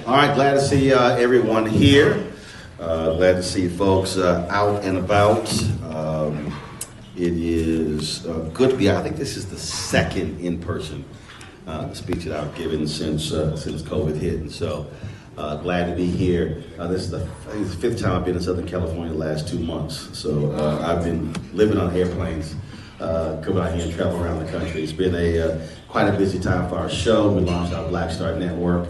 All right, glad to see everyone here. Glad to see folks out and about. It is good to be out. I think this is the second in-person speech that I've given since COVID hit, and so glad to be here. This is the fifth time I've been in Southern California the last 2 months. So I've been living on airplanes, coming out here and travel around the country. It's been quite a busy time for our show. We launched our Black Star Network,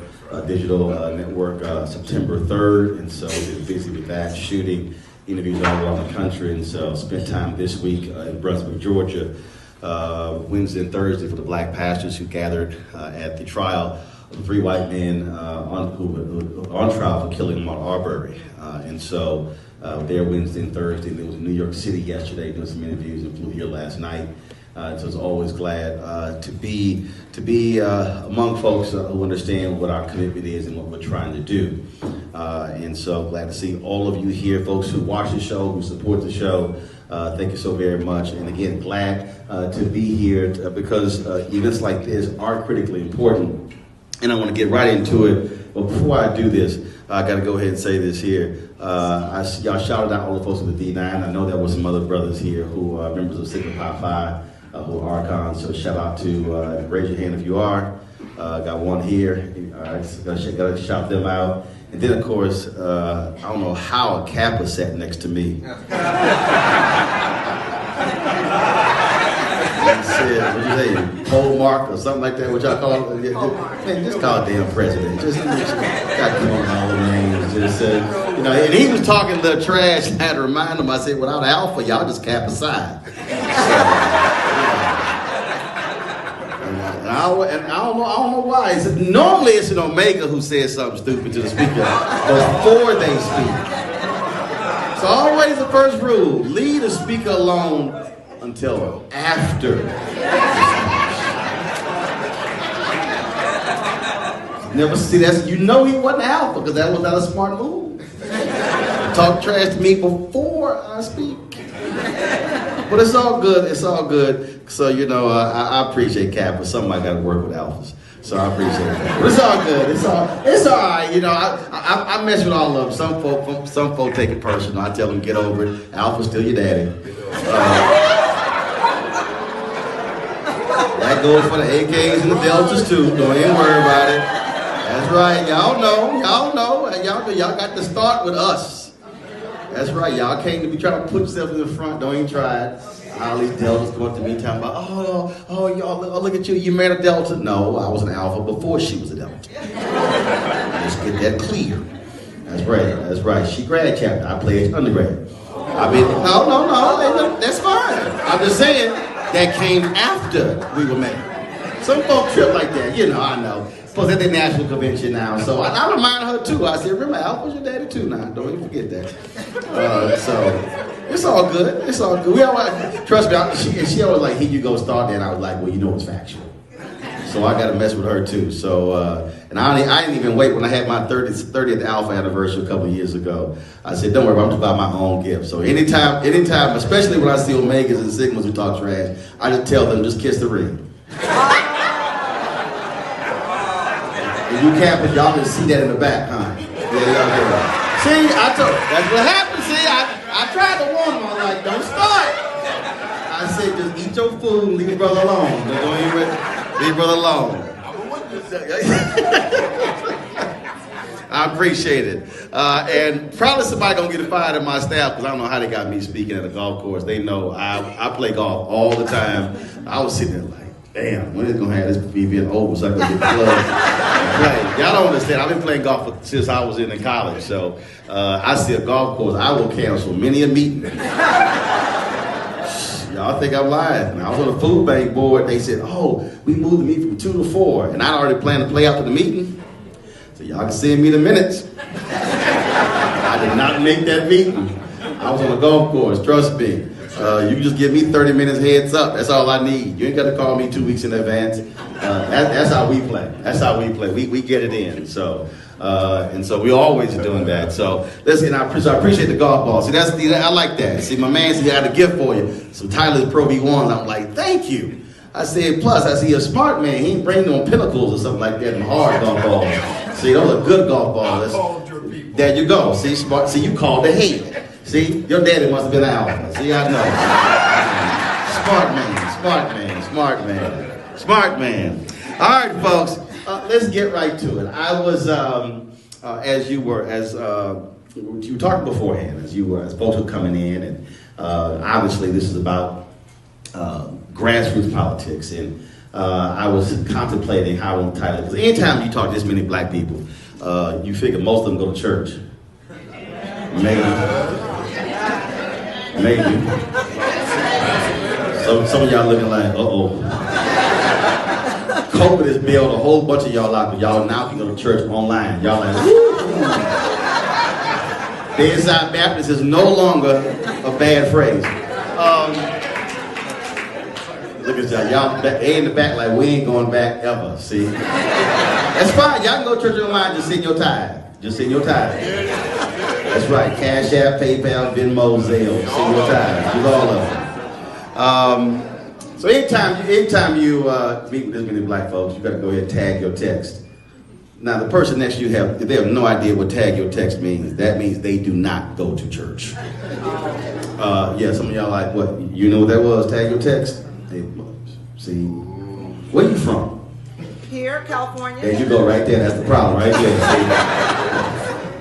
digital network, September 3rd, and so we've been busy with that, shooting interviews all around the country, and so spent time this week in Brunswick, Georgia, Wednesday and Thursday for the black pastors who gathered at the trial of the 3 white men who were on trial for killing Ahmaud Arbery. And so there Wednesday and Thursday, and there was in New York City yesterday doing some interviews, and flew here last night. So I was always glad to be among folks who understand what our commitment is and what we're trying to do. And so glad to see all of you here, folks who watch the show, who support the show. Thank you so very much. And again, glad to be here because events like this are critically important. And I want to get right into it. But before I do this, I got to go ahead and say this here. Y'all shouted out all the folks with the D9. I know there were some other brothers here who are members of Sigma Pi Phi. Who are Archons, so shout out to, raise your hand if you are. Got one here, gotta shout them out. And then of course, I don't know how a Kappa sat next to me. What'd you say, pole mark or something like that, what y'all call it? Man, just call it damn president. Just got to come on all the names. Just, and he was talking the trash, and I had to remind him, I said, without Alpha, y'all just Kappa side. And I don't know why. Normally it's an Omega who says something stupid to the speaker before they speak. So always the first rule, leave the speaker alone until after. Never see that. You know he wasn't Alpha because that was not a smart move. Talk trash to me before I speak. But it's all good. It's all good. So, I appreciate Kappa. Somebody got to work with alphas. So I appreciate that. But it's all good. It's all right. I mess with all of them. Some folk take it personal. I tell them, get over it. Alpha's still your daddy. That goes for the AKs and the Deltas too. Don't even worry about it. That's right. Y'all know. Y'all got to start with us. That's right. Y'all came to be trying to put yourself in the front. Don't even try it. All these Deltas going to me talking about, y'all, look at you. You married a Delta. No, I was an Alpha before she was a Delta. Let's get that clear. That's right. She grad chapter. I played undergrad. No. That's fine. I'm just saying that came after we were married. Some folks trip like that. I know. Plus at the national convention now. So I remind her too. I said, remember, Alpha's your daddy too now. Don't even forget that. So it's all good. It's all good. We always, trust me, she always like, here you go, start that. I was like, well, it's factual. So I got to mess with her too. So, and I didn't even wait when I had my 30th Alpha anniversary a couple of years ago. I said, don't worry, I'm just buy my own gift. So anytime, especially when I see Omegas and Sigmas who talk trash, I just tell them, just kiss the ring. You Kappas, y'all can see that in the back, huh? Yeah. See, that's what happened. See, I tried to warn them. I was like, don't start. I said, just eat your food and leave your brother alone. Leave your brother alone. I appreciate it. And probably somebody gonna get fired at my staff because I don't know how they got me speaking at a golf course. They know I play golf all the time. I was sitting there like, damn, when is it gonna have this being over so I can get the club? Y'all don't understand. I've been playing golf since I was in college. So I see a golf course, I will cancel many a meeting. Y'all think I'm lying. I was on the food bank board. They said, we moved the meeting from 2 to 4. And I already planned to play after the meeting. So y'all can send me the minutes. I did not make that meeting. I was on a golf course, trust me. You can just give me 30 minutes heads up. That's all I need. You ain't got to call me 2 weeks in advance. That's how we play. We get it in. So, and so we always are doing that. So listen, I appreciate the golf ball. See, I like that. See, my man said, I had a gift for you. Some Tyler's Pro V1s. I'm like, thank you. I said, plus, I see a smart man. He ain't bring no pinnacles or something like that in hard golf balls. See, those are good golf I balls. called your people. There you go. See, smart. See, you called the head. See, your daddy must have been an alpha. See, I know. Smart man, smart man, smart man, smart man. All right, folks, let's get right to it. I was, as you were talking beforehand, as folks were coming in, and obviously this is about grassroots politics, and I was contemplating how to entitle it. Because anytime you talk to this many black people, you figure most of them go to church. Maybe. Some of y'all looking like, uh-oh. COVID has bailed a whole bunch of y'all out, but y'all now can go to church online. Y'all like, woo! Bedside Baptist is no longer a bad phrase. Look at y'all. Y'all in the back like, we ain't going back ever, see? That's fine. Y'all can go to church online, just send your tithe. Just send your tithe. That's right. Cash App, PayPal, Venmo, Zelle. Send your tithe. Do all of them. So anytime you meet with this many black folks, you got to go ahead and tag your text. Now, the person next to you, they have no idea what tag your text means. That means they do not go to church. Yeah, some of y'all like, what? You know what that was? Tag your text? Hey, see, where you from? Here, California. There you go, right there. That's the problem, right there.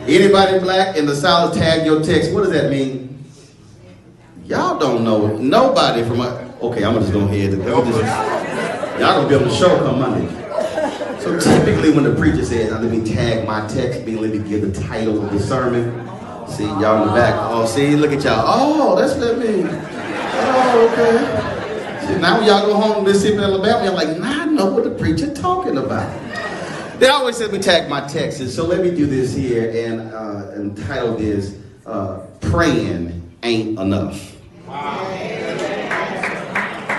See? Anybody black in the South, tag your text. What does that mean? Y'all don't know. Nobody from okay, I'm just going ahead. Y'all gonna be on the show come Monday. So typically when the preacher says, now let me tag my text, let me give the title of the sermon. See, y'all in the back. Oh, see, look at y'all. Oh, that's what that means. Oh, okay. See, now when y'all go home to Mississippi, Alabama, y'all like, nah, I know what the preacher talking about. They always said me tag my texts, so let me do this here and title this, Praying Ain't Enough.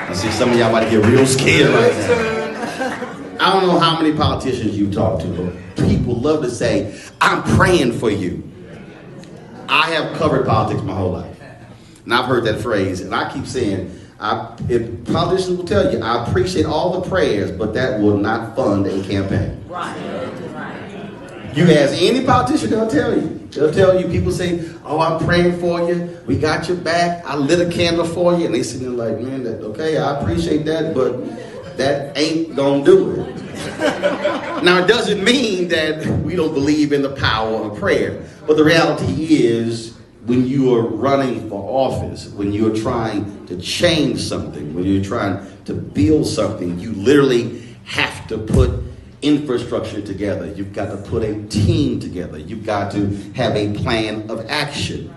I see some of y'all about to get real scared right now. I don't know how many politicians you talk to, but people love to say, I'm praying for you. I have covered politics my whole life. And I've heard that phrase, and I keep saying, if politicians will tell you, I appreciate all the prayers, but that will not fund a campaign. Right. You ask any politician, they'll tell you. They'll tell you, people say, oh, I'm praying for you. We got your back. I lit a candle for you. And they sit there like, man, okay, I appreciate that, but that ain't gonna do it. Now, it doesn't mean that we don't believe in the power of prayer. But the reality is, when you are running for office, when you're trying to change something, when you're trying to build something, you literally have to put infrastructure together. You've got to put a team together. You've got to have a plan of action.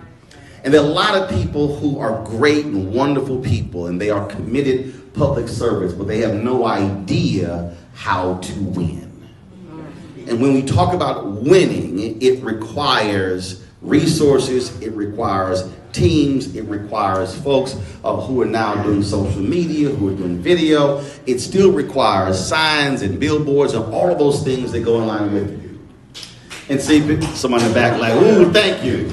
And there are a lot of people who are great and wonderful people, and they are committed public service, but they have no idea how to win. And when we talk about winning, it requires resources, it requires teams, it requires folks who are now doing social media, who are doing video. It still requires signs and billboards and all of those things that go in line with it. And see, someone in the back like, ooh, thank you.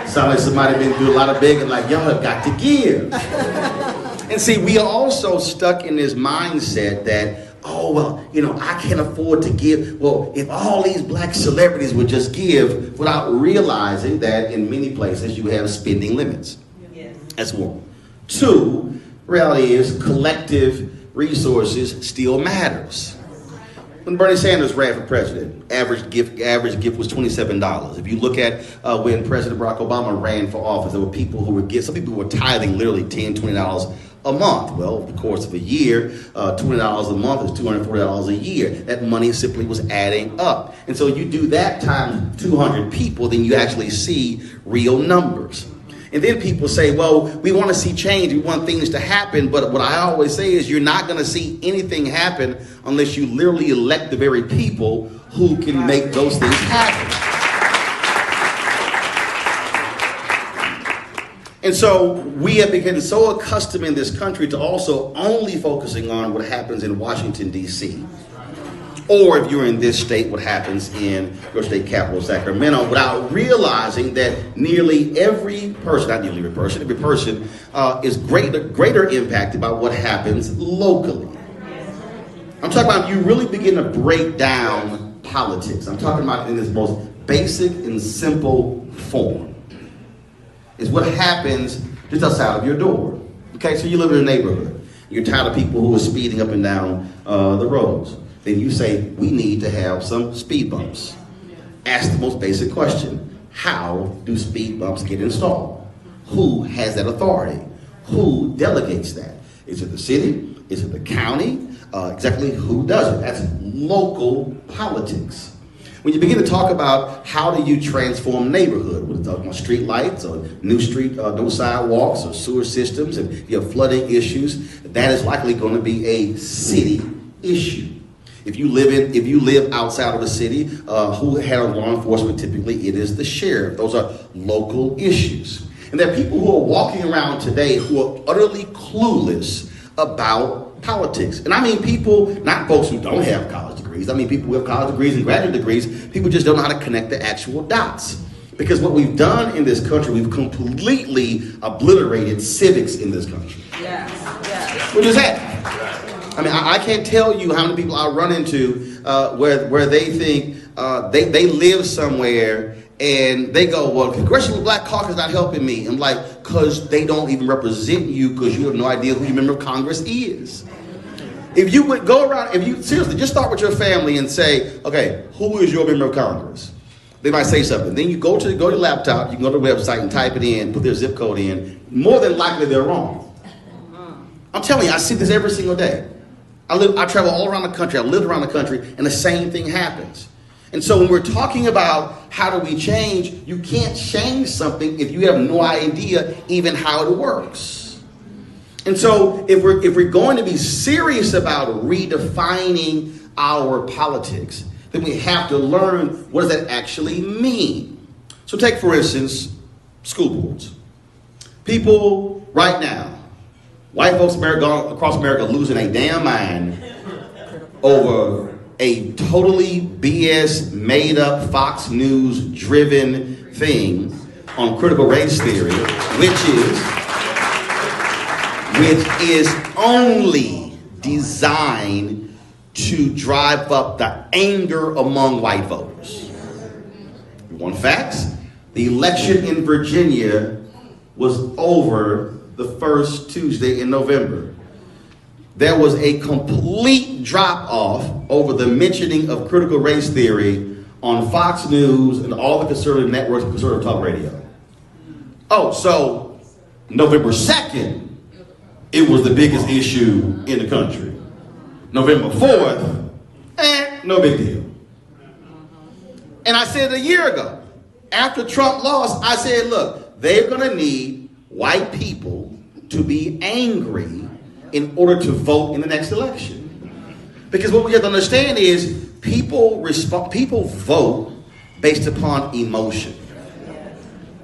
Sound like somebody been through a lot of begging, like, y'all have got to give. And see, we are also stuck in this mindset that, oh, well, I can't afford to give. Well, if all these black celebrities would just give, without realizing that in many places you have spending limits. Yes. That's one. Two, reality is collective resources still matters. When Bernie Sanders ran for president, average gift was $27. If you look at when President Barack Obama ran for office, there were people who would some people were tithing literally $10, $20 a month. Well, over the course of a year, $20 a month is $240 a year. That money simply was adding up. And so you do that times 200 people, then you actually see real numbers. And then people say, well, we want to see change, we want things to happen, but what I always say is you're not going to see anything happen unless you literally elect the very people who can make those things happen. And so we have become so accustomed in this country to also only focusing on what happens in Washington, D.C. Or if you're in this state, what happens in your state capital, Sacramento, without realizing that nearly every person, not nearly every person is greater impacted by what happens locally. I'm talking about you really begin to break down politics. I'm talking about in its most basic and simple form. It's what happens just outside of your door. Okay, so you live in a neighborhood. You're tired of people who are speeding up and down the roads. Then you say, we need to have some speed bumps. Ask the most basic question. How do speed bumps get installed? Who has that authority? Who delegates that? Is it the city? Is it the county? Exactly who does it? That's local politics. When you begin to talk about how do you transform neighborhood, we're talking about street lights or new sidewalks or sewer systems, and you have flooding issues, that is likely going to be a city issue. If you live outside of the city, who handles law enforcement? Typically, it is the sheriff. Those are local issues. And there are people who are walking around today who are utterly clueless about politics. And I mean people, not folks who don't have college degrees. I mean people who have college degrees and graduate degrees. People just don't know how to connect the actual dots. Because what we've done in this country, we've completely obliterated civics in this country. Yes. What is that? I mean, I can't tell you how many people I run into where they think they live somewhere and they go, well, Congressional Black Caucus is not helping me. I'm like, because they don't even represent you because you have no idea who your member of Congress is. If you would go around, seriously, just start with your family and say, okay, who is your member of Congress? They might say something. Then you go to your laptop, you can go to the website and type it in, put their zip code in. More than likely, they're wrong. I'm telling you, I see this every single day. I travel all around the country. I live around the country, and the same thing happens. And so when we're talking about how do we change, you can't change something if you have no idea even how it works. And so if we're going to be serious about redefining our politics, then we have to learn what does that actually mean. So take, for instance, school boards. People right now, white folks across America losing a damn mind over a totally BS, made-up, Fox News-driven thing on critical race theory, which is only designed to drive up the anger among white voters. You want facts? The election in Virginia was over the first Tuesday in November. There was a complete drop-off over the mentioning of critical race theory on Fox News and all the conservative networks and conservative talk radio. Oh, so November 2nd, it was the biggest issue in the country. November 4th, no big deal. And I said a year ago, after Trump lost, I said, look, they're going to need white people to be angry in order to vote in the next election. Because what we have to understand is people vote based upon emotion.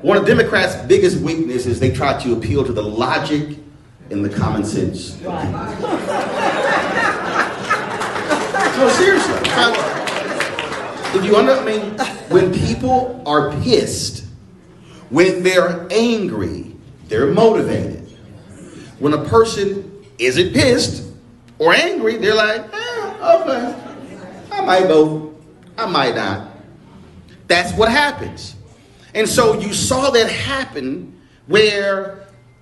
One of Democrats' biggest weaknesses is they try to appeal to the logic and the common sense. No, seriously. When people are pissed, when they're angry, they're motivated. When a person isn't pissed or angry, they're like, okay, I might vote, I might not. That's what happens. And so you saw that happen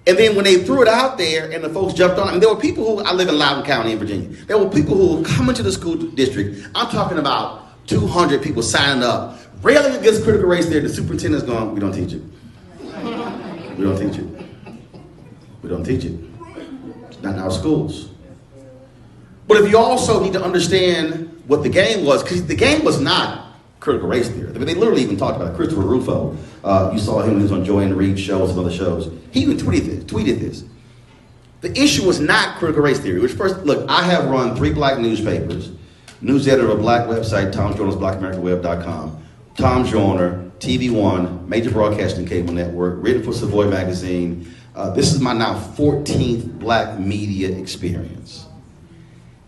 and then when they threw it out there and the folks jumped on it, there were people I live in Loudoun County in Virginia. There were people who were coming to the school district. I'm talking about 200 people signing up, railing against critical race theory. The superintendent's going, we don't teach it. We don't teach it. We don't teach it. Not in our schools. But if you also need to understand what the game was, because the game was not critical race theory. I mean, they literally even talked about it. Christopher Rufo, you saw him when he was on Joy and Reed shows and other shows. He even tweeted this. The issue was not critical race theory, which first, look, I have run 3 black newspapers, news editor of a black website, Tom Joyner's BlackAmericaWeb.com, Tom Joyner, TV One, major broadcasting cable network, written for Savoy magazine. This is my now 14th black media experience.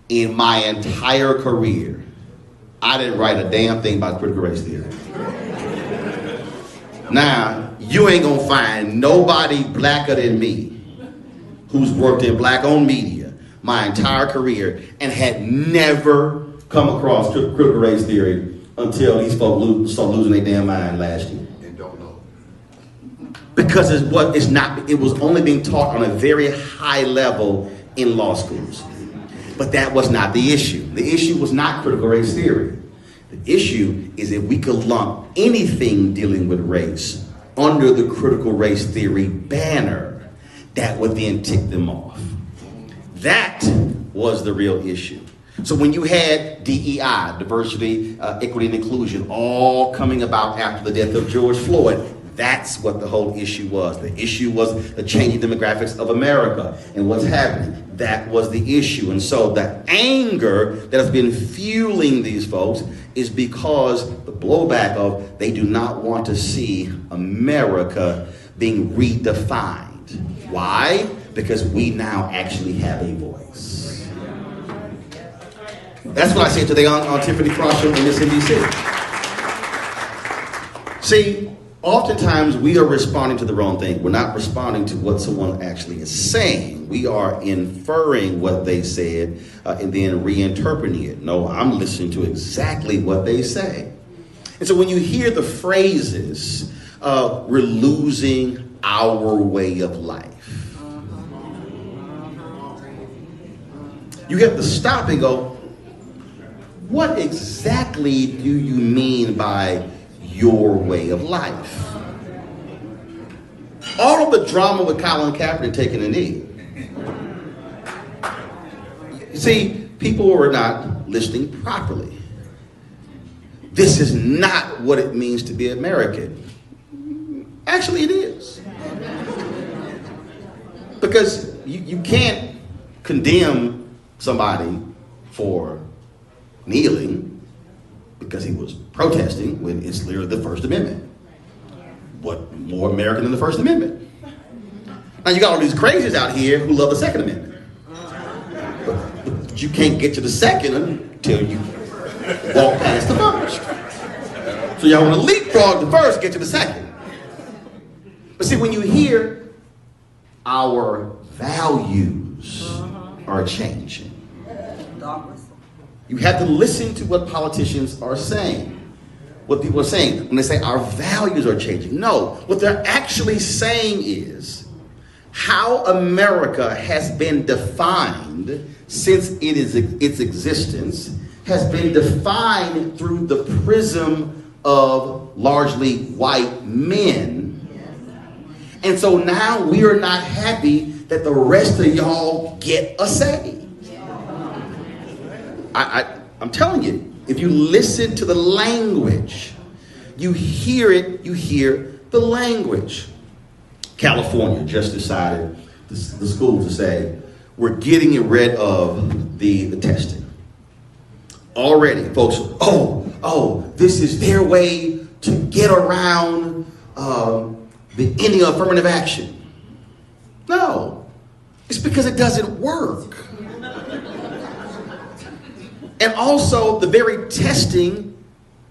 In my entire career, I didn't write a damn thing about critical race theory. Now, you ain't gonna find nobody blacker than me who's worked in black-owned media my entire career and had never come across critical race theory until these folks started losing their damn mind last year. And don't know. Because it was only being taught on a very high level in law schools. But that was not the issue. The issue was not critical race theory. The issue is that we could lump anything dealing with race under the critical race theory banner that would then tick them off. That was the real issue. So when you had DEI, diversity, equity, and inclusion, all coming about after the death of George Floyd, that's what the whole issue was. The issue was the changing demographics of America and what's happening. That was the issue. And so the anger that has been fueling these folks is because the blowback of they do not want to see America being redefined. Why? Because we now actually have a voice. That's what I said today on Tiffany Cross Show in MSNBC. See, oftentimes we are responding to the wrong thing. We're not responding to what someone actually is saying. We are inferring what they said and then reinterpreting it. No, I'm listening to exactly what they say. And so when you hear the phrases, we're losing our way of life, you have to stop and go, what exactly do you mean by your way of life? All of the drama with Colin Kaepernick taking a knee. You see, people are not listening properly. This is not what it means to be American. Actually, it is. Because you can't condemn somebody for kneeling because he was protesting when it's literally the First Amendment. What more American than the First Amendment? Now you got all these crazies out here who love the Second Amendment. But you can't get to the second until you walk past the first. So y'all want to leapfrog the first, get to the second. But see, when you hear our values are changing, you have to listen to what politicians are saying, what people are saying when they say our values are changing. No, what they're actually saying is how America has been defined since its existence has been defined through the prism of largely white men. And so now we are not happy that the rest of y'all get a say. I'm telling you, if you listen to the language, you hear it, you hear the language. California just decided, the school, to say, we're getting rid of the testing. Already, folks, this is their way to get around the ending of affirmative action. No, it's because it doesn't work. And also, the very testing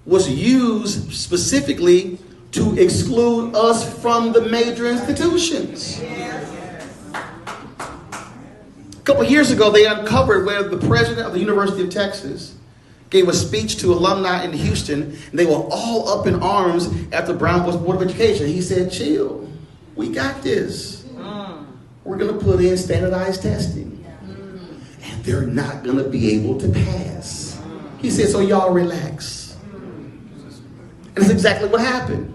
was used specifically to exclude us from the major institutions. A couple years ago, they uncovered where the president of the University of Texas gave a speech to alumni in Houston, and they were all up in arms after Brown was Board of Education. He said, chill, we got this. We're going to put in standardized testing. And they're not going to be able to pass. He said, so y'all relax. And that's exactly what happened.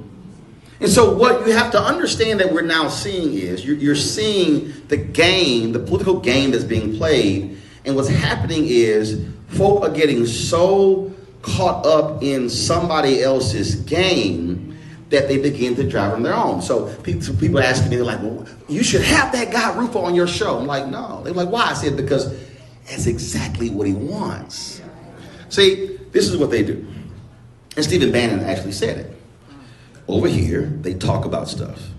And so what you have to understand that we're now seeing is, you're seeing the game, the political game that's being played. And what's happening is folk are getting so caught up in somebody else's game that they begin to drive on their own. So people asking me, they're like, well, you should have that guy Rufo on your show. I'm like, no. They're like, why? I said, because that's exactly what he wants. See, this is what they do. And Stephen Bannon actually said it. Over here, they talk about stuff.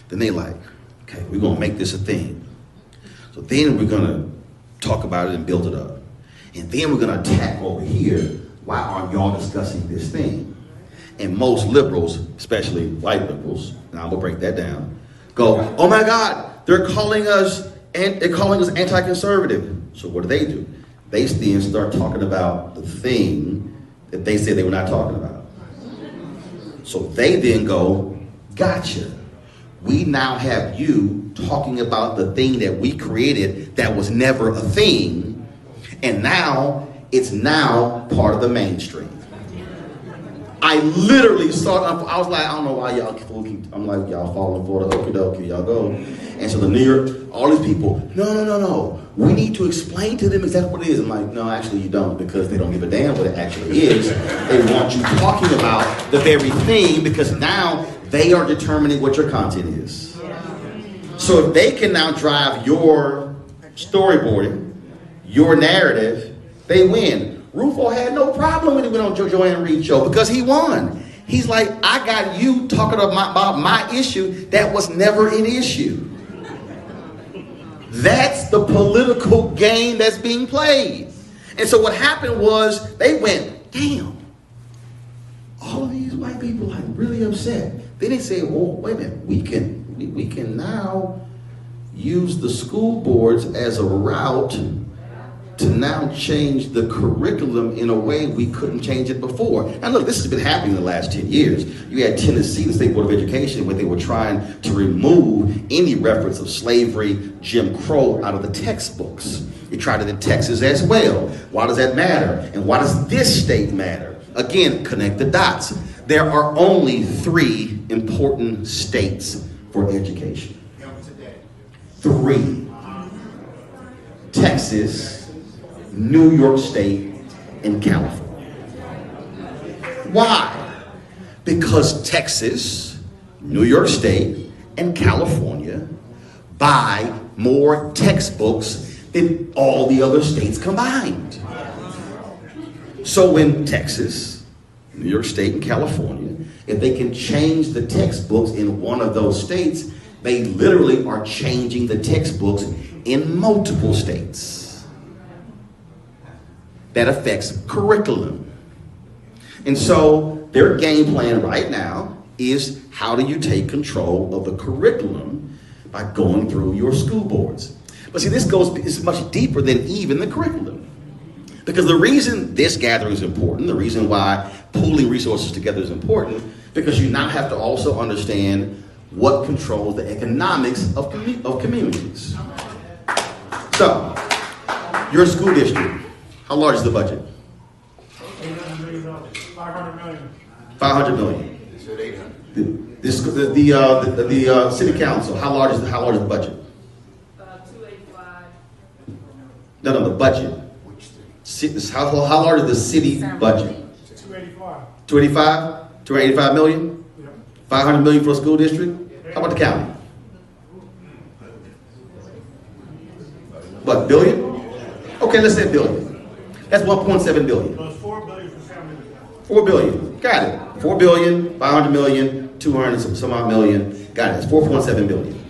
Then they like, okay, we're going to make this a thing. So then we're going to talk about it and build it up. And then we're going to attack over here. Why aren't y'all discussing this thing? And most liberals, especially white liberals, and I'm going to break that down, go, oh my God, they're calling us anti-conservative. So what do? They then start talking about the thing that they said they were not talking about. So they then go, gotcha. We now have you talking about the thing that we created that was never a thing, and now it's now part of the mainstream. I literally saw it. I was like, I don't know why y'all keep, I'm like, y'all falling for the okie dokie, y'all go. And so the New York, all these people, no. We need to explain to them exactly what it is. I'm like, no, actually you don't, because they don't give a damn what it actually is. They want you talking about the very thing, because now they are determining what your content is. So if they can now drive your storyboarding, your narrative, they win. Rufo had no problem when he went on Joanne Reed's show because he won. He's like, I got you talking about my issue that was never an issue. That's the political game that's being played. And so what happened was they went, damn, all of these white people are really upset. Then they say, well, wait a minute, we can now use the school boards as a route to now change the curriculum in a way we couldn't change it before. Now look, this has been happening in the last 10 years. You had Tennessee, the State Board of Education, where they were trying to remove any reference of slavery, Jim Crow out of the textbooks. They tried it in Texas as well. Why does that matter? And why does this state matter? Again, connect the dots. There are only 3 important states for education. 3. Texas, New York State, and California. Why? Because Texas, New York State, and California buy more textbooks than all the other states combined. So when Texas, New York State, and California, if they can change the textbooks in one of those states, they literally are changing the textbooks in multiple states. That affects curriculum. And so their game plan right now is, how do you take control of the curriculum by going through your school boards? But see, is much deeper than even the curriculum. Because the reason this gathering is important, the reason why pooling resources together is important, because you now have to also understand what controls the economics of communities. So, your school district, how large is the budget? $800 million. $500 million. 500 million. They said 800. The city council, how large is the budget? 285. No, the budget. Which thing? How large is the city budget? 285. 285? 285 million? Yeah. 500 million for a school district? How about the county? What, billion? Okay, let's say billion. That's 1.7 billion. Those $4 billion for family. 4 billion. Got it. 4 billion, 500 million, 200 and some odd million. Got it. It's 4.7 billion.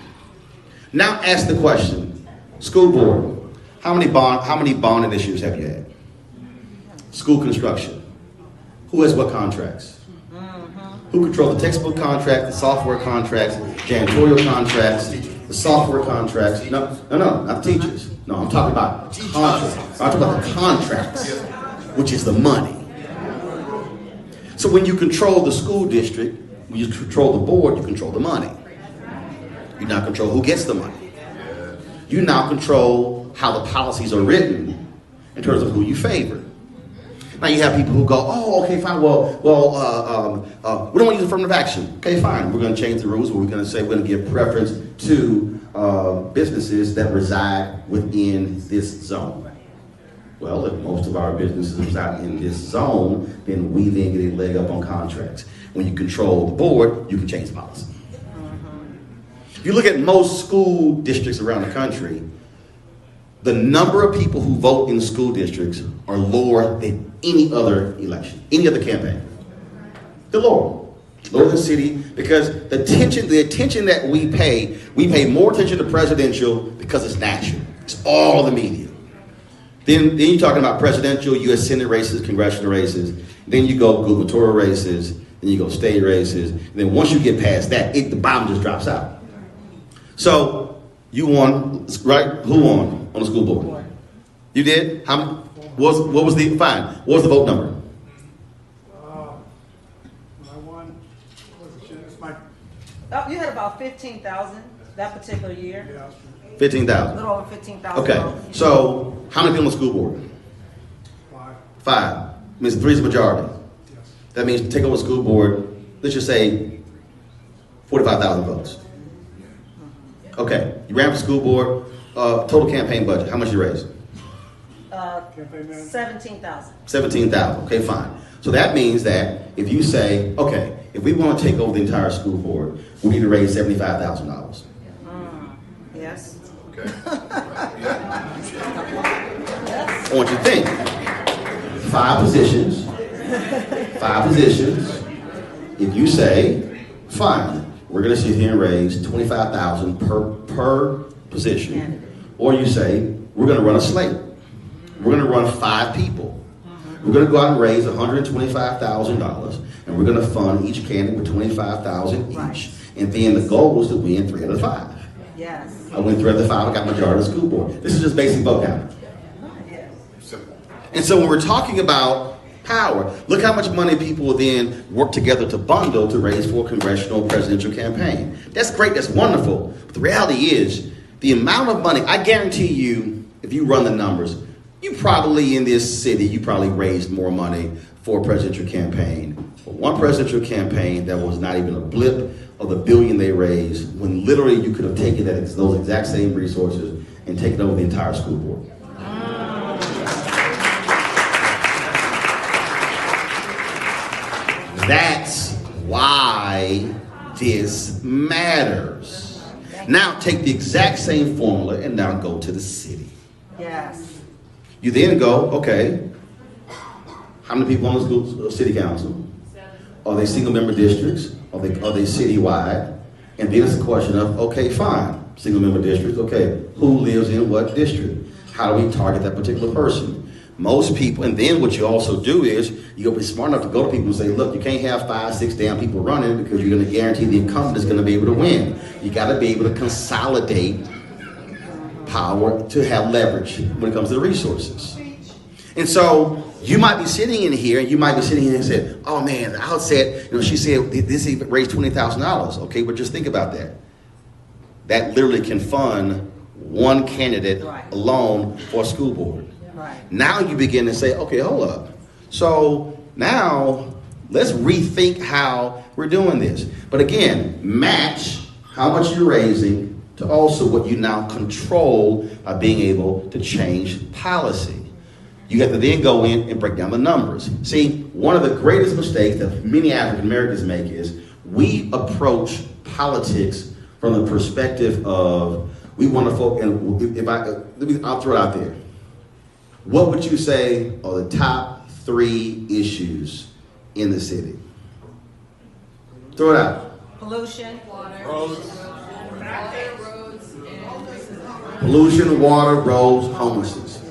Now ask the question, school board, how many bond initiatives have you had? School construction. Who has what contracts? Who controls the textbook contract, the software contracts, janitorial contracts, the software contracts? No, not the teachers. No, I'm talking about contracts. I'm talking about the contracts, which is the money. So when you control the school district, when you control the board, you control the money. You now control who gets the money. You now control how the policies are written in terms of who you favor. Now you have people who go, oh, okay, fine, we don't want to use affirmative action. Okay, fine, we're going to change the rules. We're going to say we're going to give preference to businesses that reside within this zone. Well, if most of our businesses reside in this zone, then we then get a leg up on contracts. When you control the board, you can change the policy. If you look at most school districts around the country, the number of people who vote in school districts are lower than any other election, any other campaign. They're lower than city, because the attention that we pay more attention to presidential because it's national. It's all the media. Then you're talking about presidential, U.S. Senate races, congressional races. Then you go gubernatorial races. Then you go state races. And then once you get past that, the bottom just drops out. So you won, right? Who won on the school board? You did? What was the vote number? Oh, you had about 15,000 that particular year. Yeah, A 15,000. little over 15,000. Okay, so how many people on the school board? 5. 5. Means 3 is the majority. Yes. That means take over the school board, let's just say 45,000 votes. Okay, you ran for school board, total campaign budget, how much you raise? Campaign manager. 17,000. 17,000, okay, fine. So that means that if you say, okay, if we want to take over the entire school board, we need to raise $75,000. Yes. Okay. I want you to think. 5 positions. 5 positions. If you say, fine, we're going to sit here and raise $25,000 per position, or you say, we're going to run a slate. We're going to run 5 people. We're going to go out and raise $125,000, and we're going to fund each candidate with $25,000 each. Right. And then the goal is to win 3 out of 5. Yes. I win 3 out of 5. I got majority of the school board. This is just basic vocabulary. Yes. Simple. And so when we're talking about power, look how much money people will then work together to bundle to raise for a congressional presidential campaign. That's great. That's wonderful. But the reality is, the amount of money, I guarantee you, if you run the numbers, you probably in this city, you probably raised more money for a presidential campaign. For one presidential campaign, that was not even a blip of the billion they raised, when literally you could have taken those exact same resources and taken over the entire school board. That's why this matters. Now take the exact same formula and now go to the city. Yes. You then go, okay, how many people on the school city council? Are they single member districts? Are they citywide? And then it's a question of, okay, fine, single member districts, okay, who lives in what district? How do we target that particular person? Most people, and then what you also do is, you'll be smart enough to go to people and say, look, you can't have 5, 6 damn people running because you're going to guarantee the incumbent is going to be able to win. You got to be able to consolidate power to have leverage when it comes to the resources. And so you might be sitting in here and you might be sitting here and say, oh man, the outset, she said this even raised $20,000. Okay, but just think about that. That literally can fund one candidate alone for a school board. Right. Now you begin to say, okay, hold up. So now let's rethink how we're doing this. But again, match how much you're raising to also what you now control by being able to change policy. You have to then go in and break down the numbers. See, one of the greatest mistakes that many African Americans make is we approach politics from the perspective of we want to focus. And I'll throw it out there. What would you say are the top 3 issues in the city? Throw it out. Pollution. roads, Pollution, water, roads, homelessness.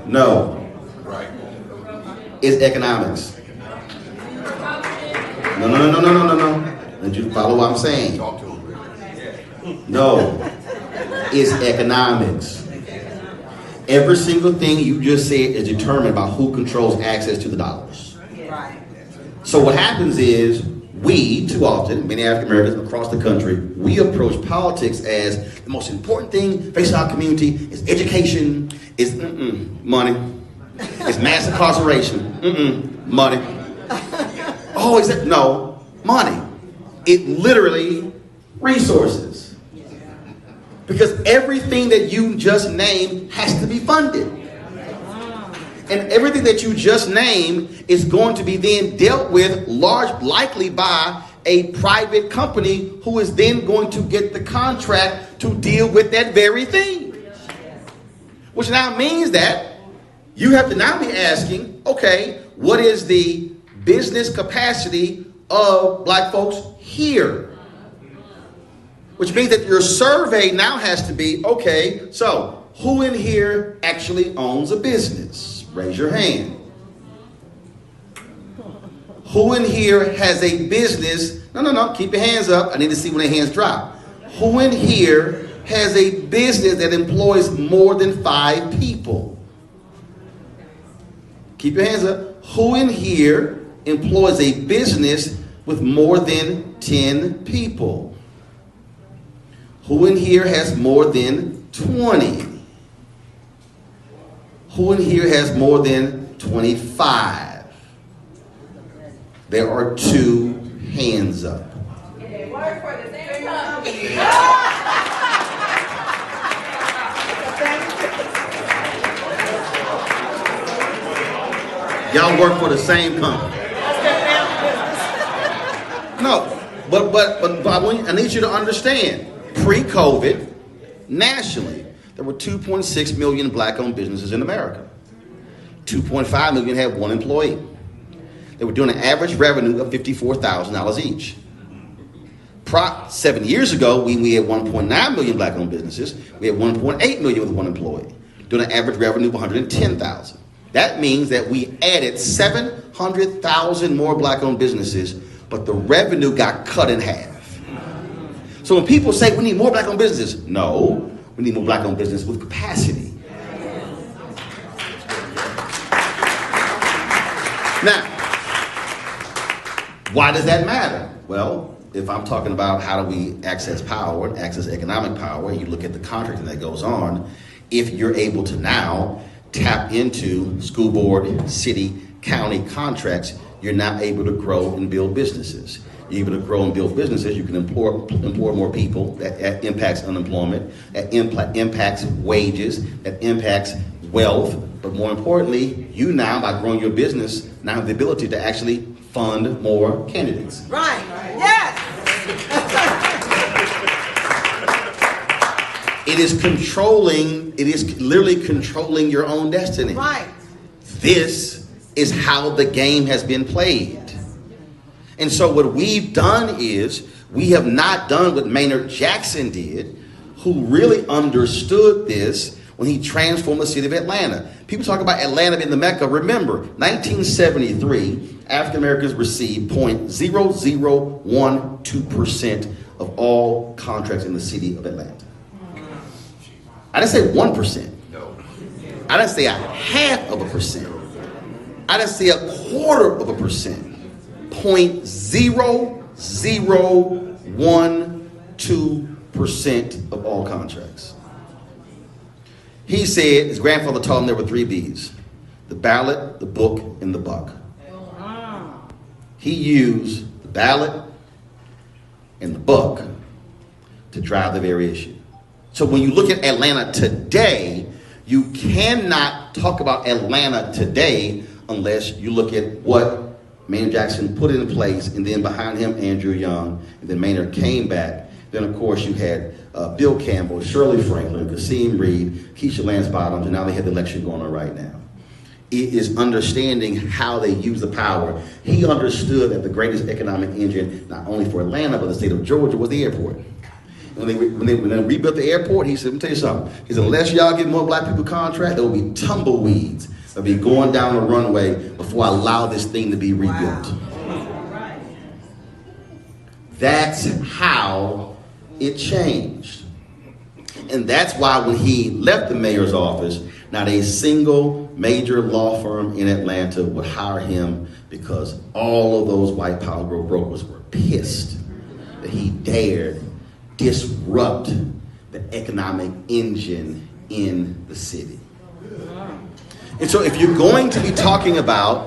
No. Right. It's economics. No. Did you follow what I'm saying? Talk to him. No. It's economics. Every single thing you just said is determined by who controls access to the dollars. Right. So what happens is we, too often, many African Americans across the country, we approach politics as the most important thing facing our community is education, is money, it's mass incarceration, money. Oh, is that? No, money. It literally resources. Because everything that you just named has to be funded. And everything that you just named is going to be then dealt with likely by a private company who is then going to get the contract to deal with that very thing. Which now means that you have to now be asking, okay, what is the business capacity of black folks here? Which means that your survey now has to be, okay, so who in here actually owns a business? Raise your hand. Who in here has a business? No, keep your hands up. I need to see when their hands drop. Who in here has a business that employs more than 5 people? Keep your hands up. Who in here employs a business with more than 10 people? Who in here has more than 20? Who in here has more than 25? There are 2 hands up. They work for the same company. Y'all work for the same company. No, but I need you to understand, pre-COVID, nationally, there were 2.6 million black-owned businesses in America. 2.5 million had 1 employee. They were doing an average revenue of $54,000 each. 7 years ago, we had 1.9 million black-owned businesses. We had 1.8 million with 1 employee, doing an average revenue of $110,000. That means that we added 700,000 more black-owned businesses, but the revenue got cut in half. So when people say we need more black-owned businesses, no, we need more black-owned business with capacity. Now, why does that matter? Well, if I'm talking about how do we access power and access economic power, you look at the contracting that goes on, if you're able to now tap into school board, city, county contracts, you're now able to grow and build businesses. You're able to grow and build businesses, you can employ more people. That impacts unemployment, that impacts wages, that impacts wealth. But more importantly, you now, by growing your business, now have the ability to actually fund more candidates. Right. Yes. It is literally controlling your own destiny. Right. This is how the game has been played. And so what we've done is, we have not done what Maynard Jackson did, who really understood this when he transformed the city of Atlanta. People talk about Atlanta being the Mecca. Remember, 1973, African Americans received 0.0012% of all contracts in the city of Atlanta. I didn't say 1%. No. I didn't say 0.5%. I didn't say 0.25%. 0.0012% of all contracts. He said his grandfather taught him there were 3 B's: the ballot, the book, and the buck. He used the ballot and the buck to drive the very issue. So when you look at Atlanta today, you cannot talk about Atlanta today unless you look at what Maynard Jackson put in place, and then behind him, Andrew Young, and then Maynard came back. Then, of course, you had Bill Campbell, Shirley Franklin, Kasim Reed, Keisha Lance Bottoms, and now they have the election going on right now. It is understanding how they use the power. He understood that the greatest economic engine, not only for Atlanta, but the state of Georgia, was the airport. When they rebuilt the airport, he said, let me tell you something. He said, unless y'all get more black people contract, there will be tumbleweeds. They'll be going down the runway before I allow this thing to be rebuilt. Wow. That's how it changed. And that's why when he left the mayor's office, not a single major law firm in Atlanta would hire him, because all of those white power brokers were pissed that he dared disrupt the economic engine in the city. And so if you're going to be talking about,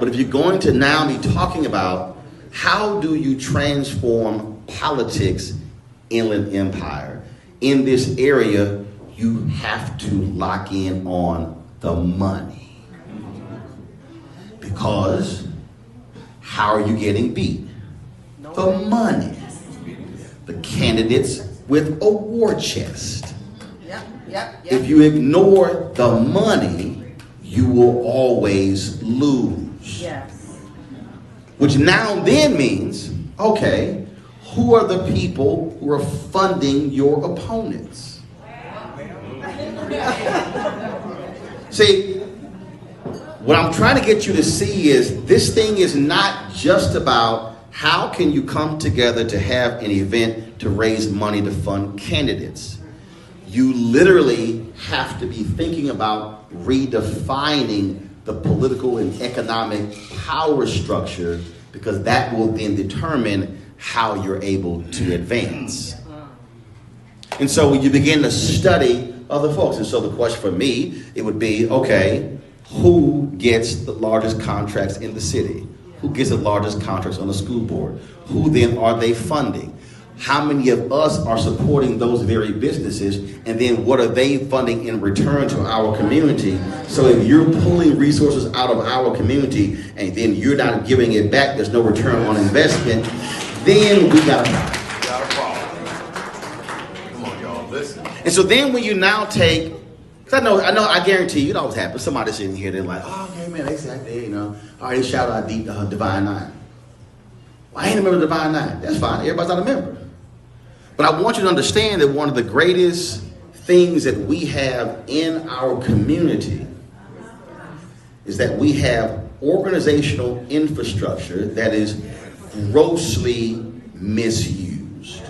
how do you transform politics, Inland Empire, in this area, you have to lock in on the money. Because how are you getting beat? The money. The candidates with a war chest. Yep. If you ignore the money, you will always lose. Yes. Which now then means, okay, who are the people who are funding your opponents? See, what I'm trying to get you to see is this thing is not just about how can you come together to have an event to raise money to fund candidates. You literally have to be thinking about redefining the political and economic power structure because that will then determine how you're able to advance. And so when you begin to study other folks, and so the question for me, it would be, okay, who gets the largest contracts in the city? Who gets the largest contracts on the school board? Who then are they funding? How many of us are supporting those very businesses? And then what are they funding in return to our community? So if you're pulling resources out of our community and then you're not giving it back, there's no return on investment, then we got a problem. Come on, y'all, listen. And so then when you now take, because I guarantee you, it always happens. Somebody sitting here, they're like, oh, okay, man, they said that, all right, they shout out Divine Nine. Well, I ain't a member of Divine Nine. That's fine. Everybody's not a member. But I want you to understand that one of the greatest things that we have in our community is that we have organizational infrastructure that is grossly misused.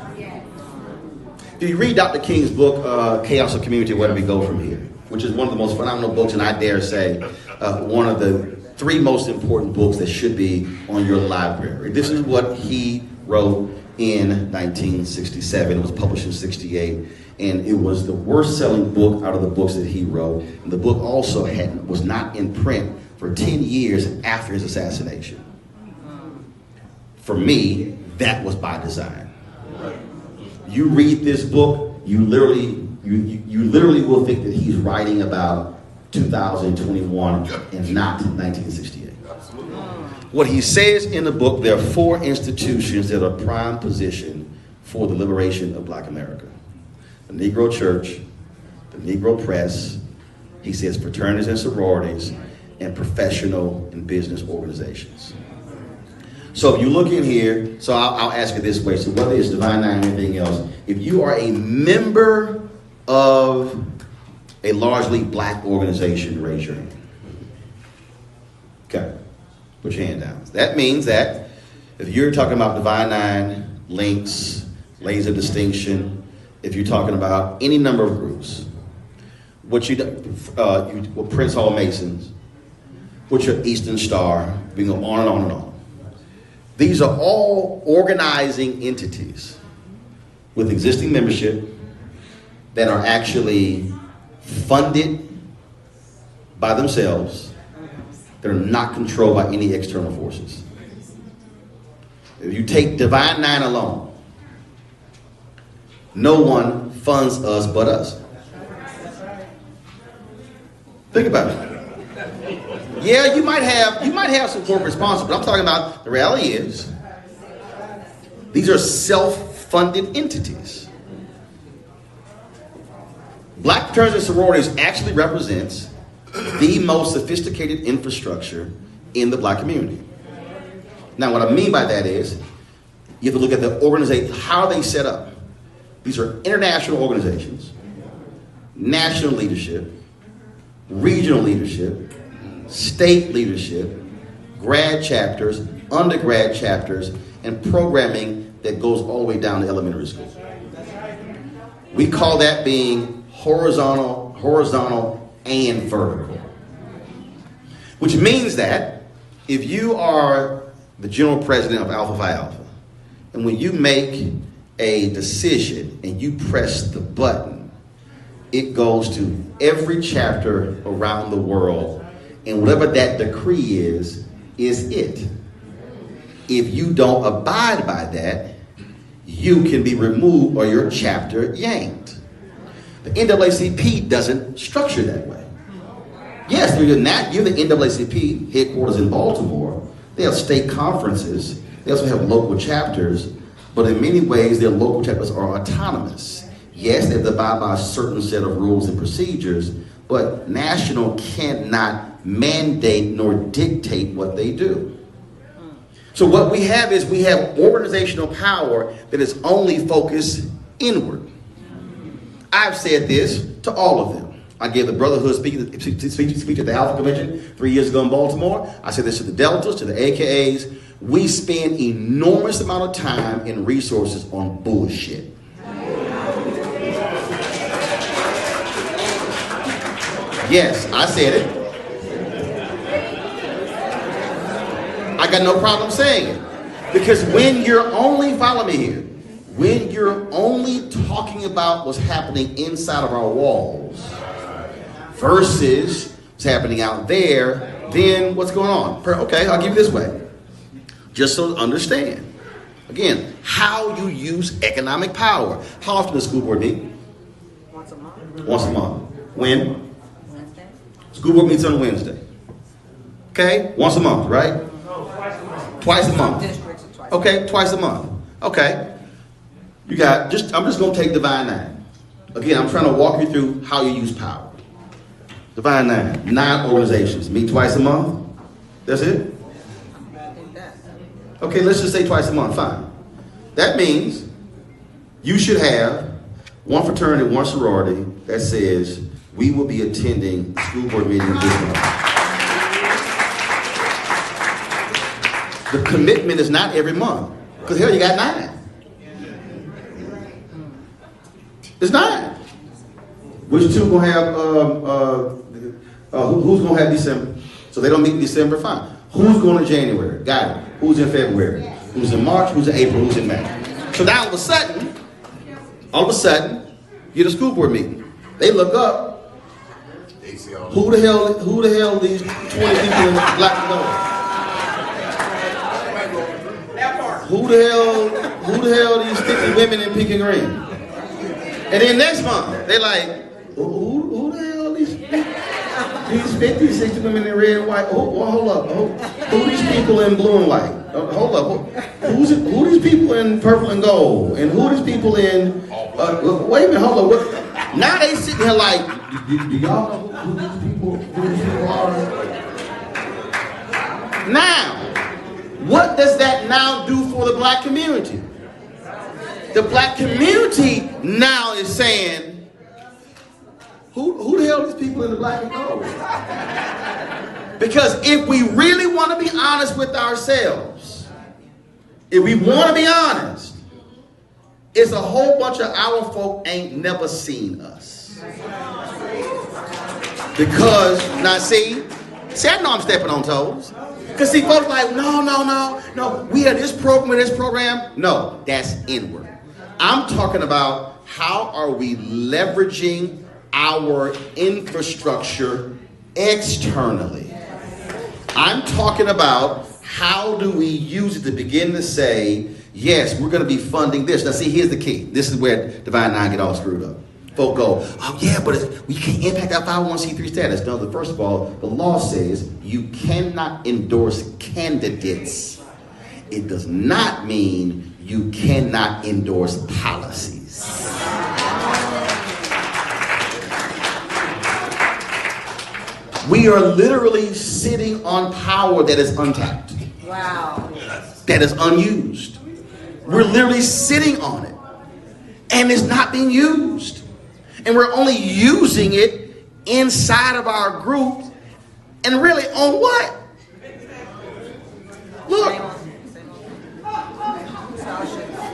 If you read Dr. King's book, Chaos of Community, Where Do We Go From Here, which is one of the most phenomenal books, and I dare say one of the 3 most important books that should be on your library. This is what he wrote in 1967. It was published in 68, and it was the worst-selling book out of the books that he wrote. And the book also was not in print for 10 years after his assassination. For me, that was by design. You read this book, you literally will think that he's writing about 2021 and not 1968. Absolutely. What he says in the book, there are 4 institutions that are prime position for the liberation of Black America. The Negro Church, the Negro Press, he says fraternities and sororities, and professional and business organizations. So if you look in here, so I'll ask it this way, so whether it's Divine Nine or anything else, if you are a member of a largely Black organization, raise your hand. Okay. Put your hand down. That means that if you're talking about Divine Nine, Links, Ladies of Distinction, if you're talking about any number of groups, what Prince Hall Masons, what your Eastern Star, we can go on and on and on. These are all organizing entities with existing membership that are actually funded by themselves, that are not controlled by any external forces. If you take Divine Nine alone, no one funds us but us. Think about it. Yeah, you might have some corporate sponsors, but I'm talking about the reality is these are self-funded entities. Black fraternities and sororities actually represents the most sophisticated infrastructure in the Black community. Now, what I mean by that is you have to look at the organization, how are they set up? These are international organizations, national leadership, regional leadership, state leadership, grad chapters, undergrad chapters, and programming that goes all the way down to elementary school. We call that being horizontal, and vertical. Which means that if you are the general president of Alpha Phi Alpha, and when you make a decision and you press the button, it goes to every chapter around the world, and whatever that decree is it. If you don't abide by that, you can be removed or your chapter yanked. The NAACP doesn't structure that way. Yes, you're the NAACP headquarters in Baltimore. They have state conferences. They also have local chapters, but in many ways their local chapters are autonomous. Yes, they have to abide by a certain set of rules and procedures, but national cannot mandate nor dictate what they do. So what we have is we have organizational power that is only focused inward. I've said this to all of them. I gave the Brotherhood speech at the Alpha Convention 3 years ago in Baltimore. I said this to the Deltas, to the AKAs. We spend enormous amount of time and resources on bullshit. Yes, I said it. I I got no problem saying it. Because when you're only, follow me here, when you're only talking about what's happening inside of our walls versus what's happening out there, then what's going on? Okay, I'll give you this way. Just so to understand. Again, how you use economic power. How often does school board meet? Once a month. Once a month. When? Wednesday. School board meets on Wednesday. Okay? Once a month, right? No, twice a month. Twice a month. Districts are twice. Okay, twice a month. Okay. You got, I'm just going to take Divine 9. Again, I'm trying to walk you through how you use power. Divine 9, 9 organizations. Meet twice a month. That's it? I think that. Okay, let's just say twice a month. Fine. That means you should have one fraternity, one sorority that says we will be attending school board meeting this month. The commitment is not every month. Because hell, you got 9. It's 9. Which two gonna have, who's gonna have December? So they don't meet in December, fine. Who's going to January? Got it. Who's in February? Who's in March? Who's in April? Who's in May? So now all of a sudden, you get a school board meeting. They look up, who the hell these 20 people in the black and gold? Who the hell these 50 women in pink and green? And then next month, they like, who the hell these 50, 60 women in red and white? Hold up. Who these people in blue and white? Hold up. Who these people in purple and gold? And who these people in, wait a minute, hold up. Now they sitting here like, do y'all know who these people are? Now, what does that now do for the black community? The black community now is saying, who the hell are these people in the black and gold? Because if we really want to be honest with ourselves, if we want to be honest, it's a whole bunch of our folk ain't never seen us. Because, now see, I know I'm stepping on toes. Because see, folks like, no, we are this program. No, that's inward. I'm talking about how are we leveraging our infrastructure externally. I'm talking about how do we use it to begin to say, yes, we're going to be funding this. Now see, here's the key. This is where Divine 9 get all screwed up. Folk go, oh yeah, but we can't impact our 501c3 status. No, first of all, the law says you cannot endorse candidates. It does not mean you cannot endorse policies. We are literally sitting on power that is untapped. Wow. That is unused. We're literally sitting on it. And it's not being used. And we're only using it inside of our group. And really on what? Look.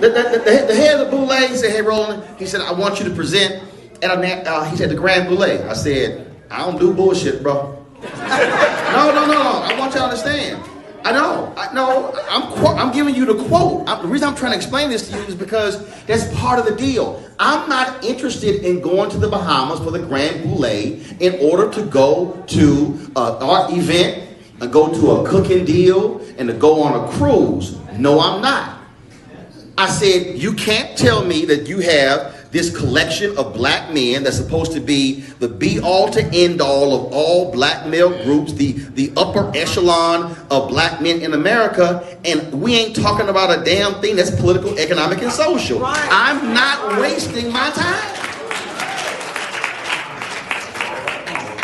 The head of the Boulay said, hey, Roland, he said, I want you to present at he said, the Grand Boulay. I said, I don't do bullshit, bro. No. I want you to understand. I know. I'm giving you the quote. The reason I'm trying to explain this to you is because that's part of the deal. I'm not interested in going to the Bahamas for the Grand Boulay in order to go to an art event, and go to a cooking deal, and to go on a cruise. No, I'm not. I said, you can't tell me that you have this collection of black men that's supposed to be the be-all to end-all of all black male groups, the upper echelon of black men in America, and we ain't talking about a damn thing that's political, economic, and social. Right. I'm not wasting my time.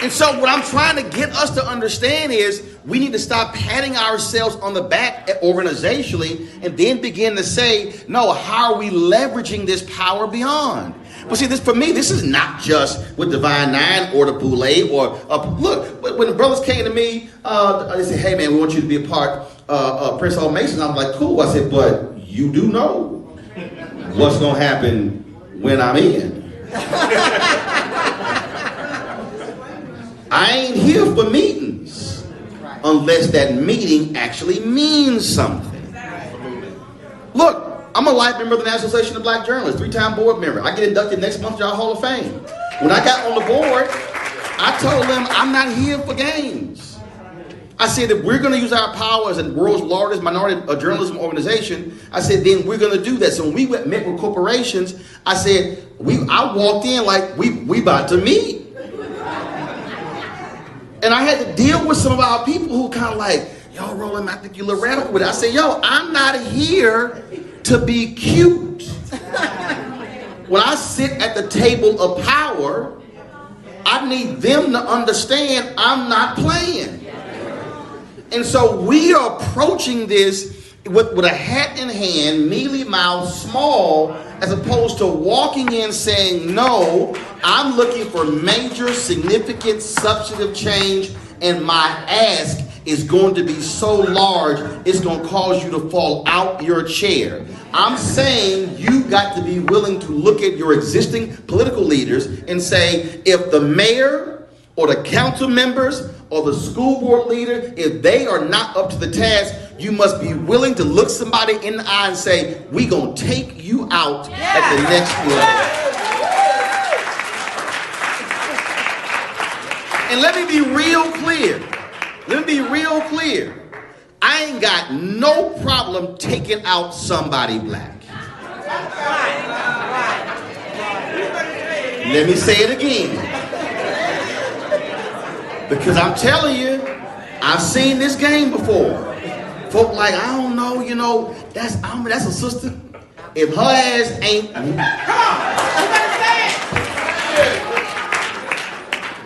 And so what I'm trying to get us to understand is we need to stop patting ourselves on the back organizationally and then begin to say, no, how are we leveraging this power beyond? But see, for me, this is not just with Divine 9 or the Boulay or, look, when the brothers came to me, they said, hey man, we want you to be a part of Prince Hall Mason. I'm like, cool. I said, but you do know what's going to happen when I'm in. I ain't here for meetings. unless that meeting actually means something. Look, I'm a life member of the National Association of Black Journalists, 3-time board member. I get inducted next month to our Hall of Fame. When I got on the board, I told them I'm not here for games. I said, if we're going to use our power as the world's largest minority journalism organization, I said, then we're going to do that. So when we met with corporations, I said, I walked in like we about to meet. And I had to deal with some of our people who kind of like, yo, Roland, I think you're a little radical with it. I said, yo, I'm not here to be cute. When I sit at the table of power, I need them to understand I'm not playing. And so we are approaching this with a hat in hand, mealy mouth, small, as opposed to walking in saying, no, I'm looking for major, significant, substantive change, and my ask is going to be so large, it's going to cause you to fall out your chair. I'm saying you got to be willing to look at your existing political leaders and say, if the mayor or the council members or the school board leader, if they are not up to the task, you must be willing to look somebody in the eye and say, we're going to take you out at the next level. And let me be real clear. Let me be real clear. I ain't got no problem taking out somebody black. Let me say it again. Because I'm telling you, I've seen this game before. Folk like, I don't know, you know, that's a sister. If her ass ain't,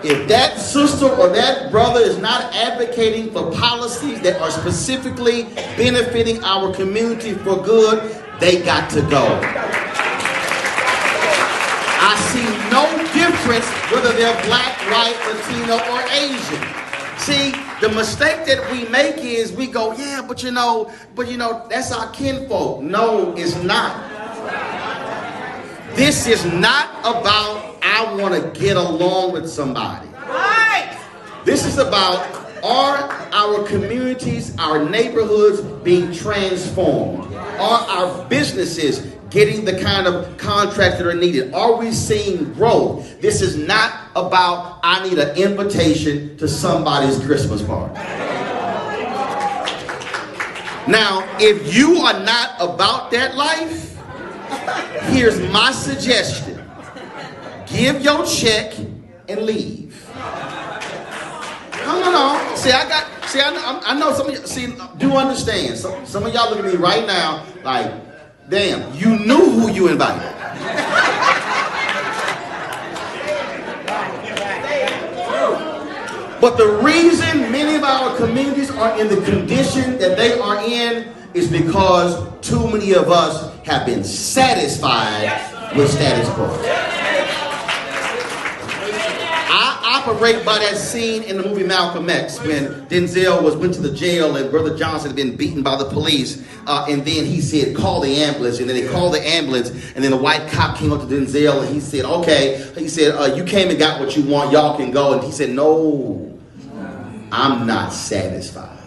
if that sister or that brother is not advocating for policies that are specifically benefiting our community for good, they got to go. I see no difference whether they're black, white, Latino, or Asian. See, the mistake that we make is we go, yeah, but you know, that's our kinfolk. No, it's not. This is not about I want to get along with somebody. Right. This is about are our communities, our neighborhoods being transformed? Are our businesses getting the kind of contracts that are needed? Are we seeing growth? This is not about I need an invitation to somebody's Christmas party. Now, if you are not about that life, here's my suggestion. Give your check and leave. No. See, I know some of you, do understand. Some of y'all look at me right now like, damn, you knew who you invited. But the reason many of our communities are in the condition that they are in is because too many of us have been satisfied with status quo. I operate by that scene in the movie Malcolm X when Denzel went to the jail and Brother Johnson had been beaten by the police, and then he said, call the ambulance, and then they called the ambulance, and then the white cop came up to Denzel and he said, okay, he said, you came and got what you want, y'all can go, and he said, no, I'm not satisfied.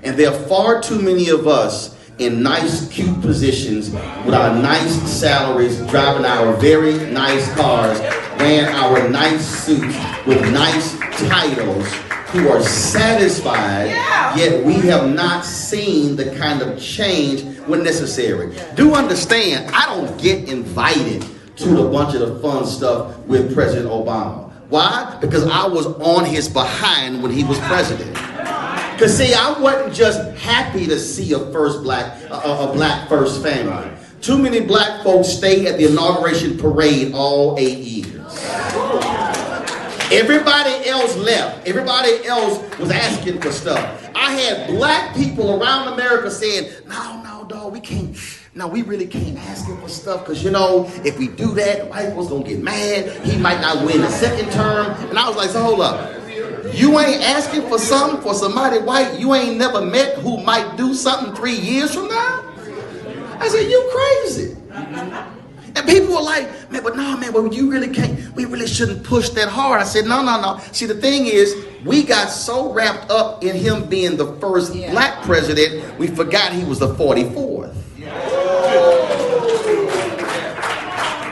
And there are far too many of us in nice, cute positions with our nice salaries, driving our very nice cars, wearing our nice suits with nice titles, who are satisfied, yet we have not seen the kind of change when necessary. Do understand, I don't get invited to a bunch of the fun stuff with President Obama. Why? Because I was on his behind when he was president. Because see, I wasn't just happy to see a black first family. Too many black folks stayed at the inauguration parade all 8 years. Everybody else left. Everybody else was asking for stuff. I had black people around America saying, no, dog, we can't. No, we really can't ask him for stuff because, if we do that, the white folks going to get mad. He might not win the second term. And I was like, so hold up. You ain't asking for something for somebody white you ain't never met who might do something 3 years from now? I said, you crazy. And people were like, man, but no, man, well, you really can't, we really shouldn't push that hard. I said, no. See, the thing is, we got so wrapped up in him being the first black president, we forgot he was the 44th.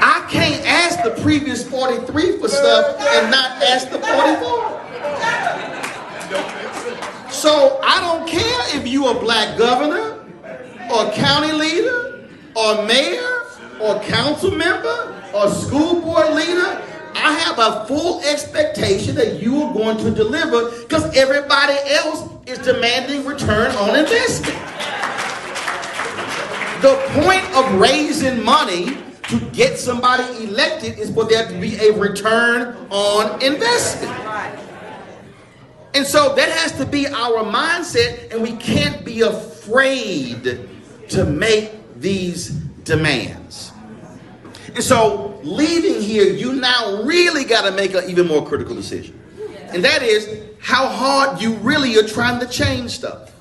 I can't ask the previous 43 for stuff and not ask the 44th. So I don't care if you a black governor or county leader or mayor or council member or school board leader. I have a full expectation that you are going to deliver because everybody else is demanding return on investment. The point of raising money to get somebody elected is for there to be a return on investment. And so that has to be our mindset, and we can't be afraid to make these demands. And so leaving here, you now really got to make an even more critical decision. And that is how hard you really are trying to change stuff.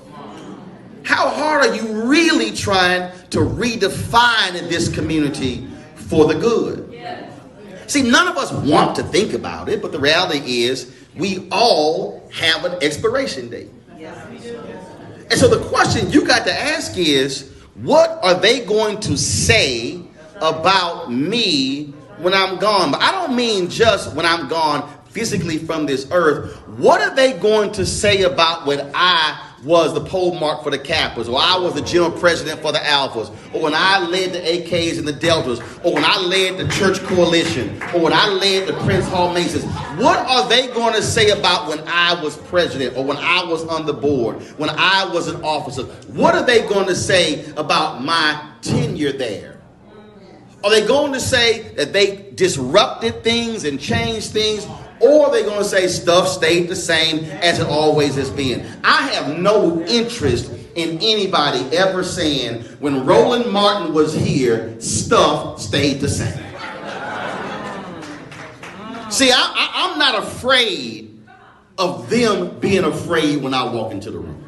How hard are you really trying to redefine this community for the good? See, none of us want to think about it, but the reality is we all have an expiration date. And so the question you got to ask is, what are they going to say about me when I'm gone? But I don't mean just when I'm gone physically from this earth. What are they going to say about when I was the pole mark for the Kappas, or I was the general president for the Alphas, or when I led the AKs and the Deltas, or when I led the church coalition, or when I led the Prince Hall Masons? What are they going to say about when I was president, or when I was on the board, when I was an officer? What are they going to say about my tenure there? Are they going to say that they disrupted things and changed things? Or are they going to say stuff stayed the same as it always has been? I have no interest in anybody ever saying when Roland Martin was here, stuff stayed the same. See, I'm not afraid of them being afraid when I walk into the room.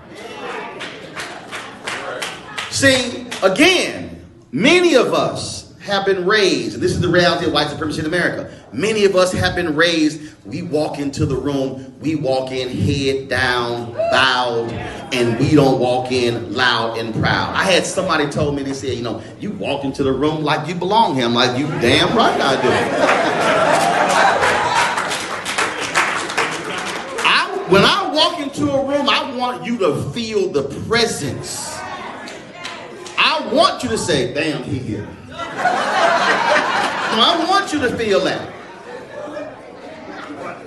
See, again, many of us have been raised, and this is the reality of white supremacy in America. Many of us have been raised, we walk into the room, we walk in head down, bowed, and we don't walk in loud and proud. I had somebody told me, they said, you know, you walk into the room like you belong here. I'm like, you damn right I do. When I walk into a room, I want you to feel the presence. I want you to say, damn, he here. I want you to feel that.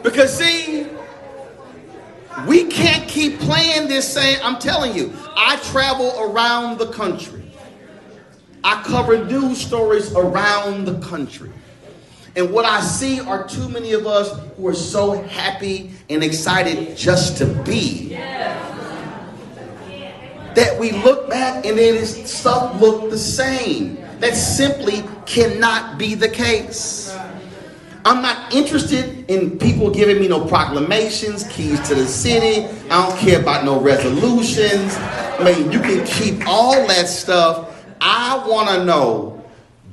Because see, we can't keep playing this same. I'm telling you, I travel around the country. I cover news stories around the country. And what I see are too many of us who are so happy and excited just to be. That we look back and then stuff look the same. That simply cannot be the case. I'm not interested in people giving me no proclamations, keys to the city. I don't care about no resolutions. I mean, you can keep all that stuff. I want to know,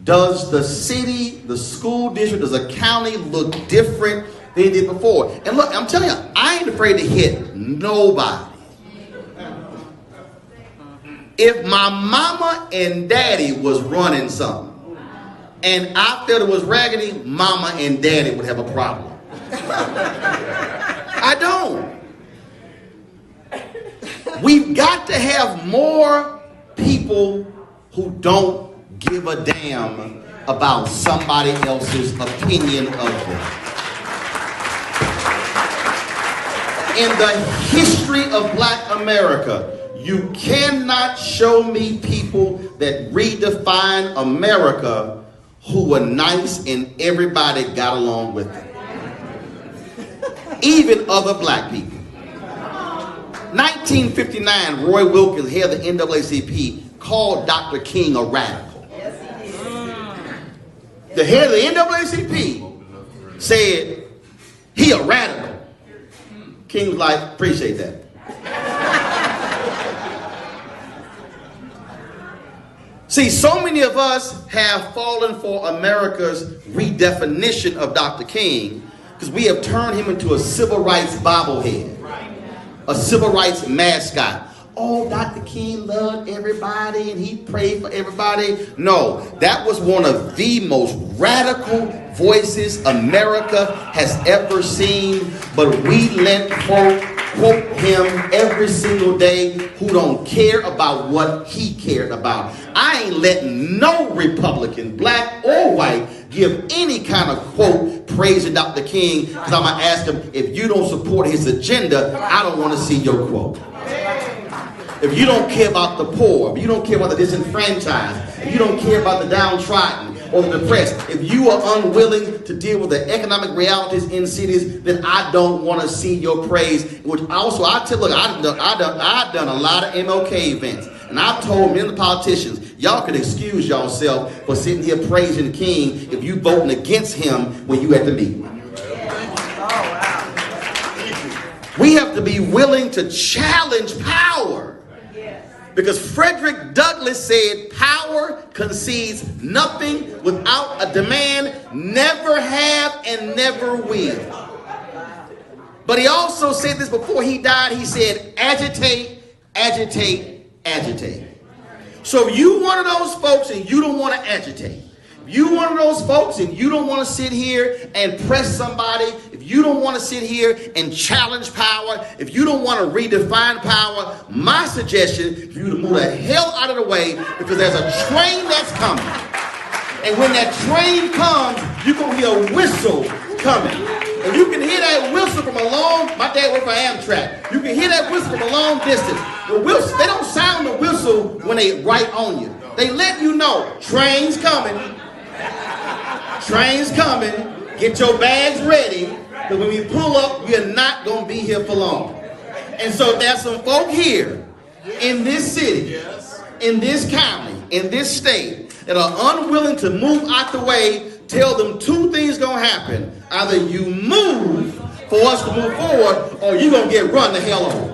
does the city, the school district, does a county look different than it did before? And look, I'm telling you, I ain't afraid to hit nobody. If my mama and daddy was running something and I felt it was raggedy, mama and daddy would have a problem. I don't. We've got to have more people who don't give a damn about somebody else's opinion of them. In the history of Black America, you cannot show me people that redefine America who were nice and everybody got along with them. Even other black people. 1959, Roy Wilkins, head of the NAACP, called Dr. King a radical. The head of the NAACP said, he a radical. King was like, appreciate that. See, so many of us have fallen for America's redefinition of Dr. King because we have turned him into a civil rights bobblehead, a civil rights mascot. Oh, Dr. King loved everybody and he prayed for everybody. No, that was one of the most radical voices America has ever seen. But we let folk quote him every single day who don't care about what he cared about. I ain't letting no Republican, black or white, give any kind of quote praising Dr. King because I'm going to ask him, if you don't support his agenda, I don't want to see your quote. If you don't care about the poor, if you don't care about the disenfranchised, if you don't care about the downtrodden or the depressed, if you are unwilling to deal with the economic realities in cities, then I don't want to see your praise. Which also, I tell, look, I've done a lot of MLK events, and I've told many of the politicians, y'all can excuse yourself for sitting here praising the King if you voting against him when you at the meeting. We have to be willing to challenge power. Because Frederick Douglass said, power concedes nothing without a demand, never have and never will. But he also said this before he died. He said, agitate, agitate, agitate. So if you one of those folks and you don't want to agitate, if you one of those folks and you don't want to sit here and press somebody, if you don't want to sit here and challenge power, if you don't want to redefine power, my suggestion is for you to move the hell out of the way because there's a train that's coming. And when that train comes, you're going to hear a whistle coming. And you can hear that whistle from a long, my dad worked for Amtrak. You can hear that whistle from a long distance. The whistle, they don't sound the whistle when they right on you. They let you know, train's coming. Train's coming. Get your bags ready. Because when we pull up, we're not going to be here for long. And so there's some folk here in this city, in this county, in this state that are unwilling to move out the way. Tell them two things going to happen. Either you move for us to move forward or you're going to get run the hell over.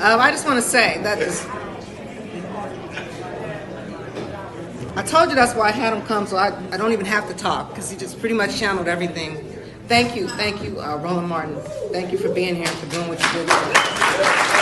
I just want to say that I told you that's why I had him come, so I don't even have to talk because he just pretty much channeled everything. Thank you, Roland Martin. Thank you for being here and for doing what you did.